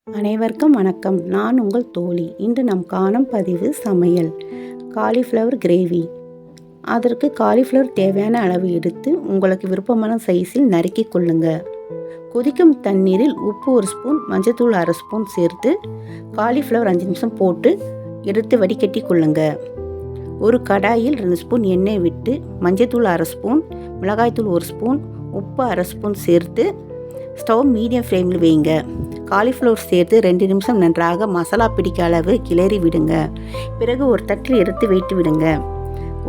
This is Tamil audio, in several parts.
அனைவருக்கும் வணக்கம். நான் உங்கள் தோழி. இன்று நாம் காணும் பதிவு சமையல் காலிஃப்ளவர் கிரேவி. அதற்கு காலிஃப்ளவர் தேவையான அளவு எடுத்து உங்களுக்கு விருப்பமான சைஸில் நறுக்கி கொள்ளுங்க. கொதிக்கும் தண்ணீரில் உப்பு 1 ஸ்பூன், மஞ்சள்தூள் 1/2 ஸ்பூன் சேர்த்து காலிஃப்ளவர் 5 நிமிஷம் போட்டு எடுத்து வடிகட்டி கொள்ளுங்க. ஒரு கடாயில் 2 ஸ்பூன் எண்ணெய் விட்டு மஞ்சள்தூள் 1/2 ஸ்பூன், மிளகாய்த்தூள் 1 ஸ்பூன், உப்பு 1/2 ஸ்பூன் சேர்த்து ஸ்டவ் மீடியம் ஃப்ளேமில் வைங்க. காலிஃப்ளவர் சேர்த்து 2 நிமிஷம் நன்றாக மசாலா பிடிக்க அளவு கிளறி விடுங்க. பிறகு ஒரு தட்டில் எடுத்து வைத்து விடுங்க.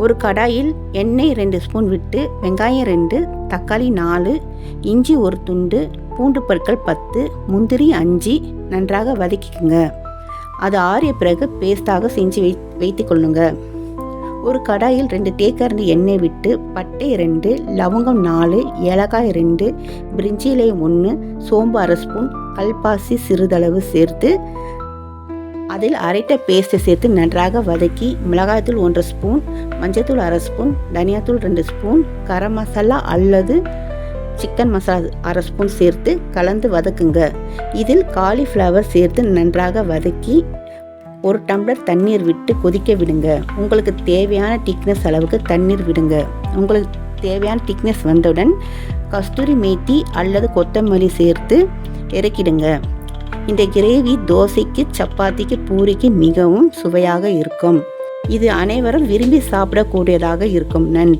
ஒரு கடாயில் எண்ணெய் 2 ஸ்பூன் விட்டு வெங்காயம் 2, தக்காளி 4, இஞ்சி 1 துண்டு, பூண்டு பற்கள் 10, முந்திரி 5 நன்றாக வதக்கிக்குங்க. அது ஆறிய பிறகு பேஸ்ட்டாக செஞ்சு வைத்து கொள்ளுங்க. ஒரு கடாயில் 2 தேக்கரண்டி எண்ணெய் விட்டு பட்டை 2, லவங்கம் 4, ஏலக்காய் 2, பிரிஞ்சி இலை 1, சோம்பு 1/2 ஸ்பூன், கல்பாசி சிறிதளவு சேர்த்து அதில் அரைத்த பேஸ்ட்டை சேர்த்து நன்றாக வதக்கி மிளகாய்த்தூள் 1 ஸ்பூன், மஞ்சள்தூள் 1/2 ஸ்பூன், தனியாத்தூள் 2 ஸ்பூன், கரம் மசாலா அல்லது சிக்கன் மசாலா 1/2 ஸ்பூன் சேர்த்து கலந்து வதக்குங்க. இதில் காலிஃப்ளவர் சேர்த்து நன்றாக வதக்கி 1 டம்ளர் தண்ணீர் விட்டு கொதிக்க விடுங்க. உங்களுக்கு தேவையான திக்னஸ் அளவுக்கு தண்ணீர் விடுங்க. உங்களுக்கு தேவையான திக்னஸ் வந்தவுடன் கஸ்தூரி மேத்தி அல்லது கொத்தமல்லி சேர்த்து இறக்கிடுங்க. இந்த கிரேவி தோசைக்கு, சப்பாத்திக்கு, பூரிக்கு மிகவும் சுவையாக இருக்கும். இது அனைவரும் விரும்பி சாப்பிடக்கூடியதாக இருக்கும். நன்றி.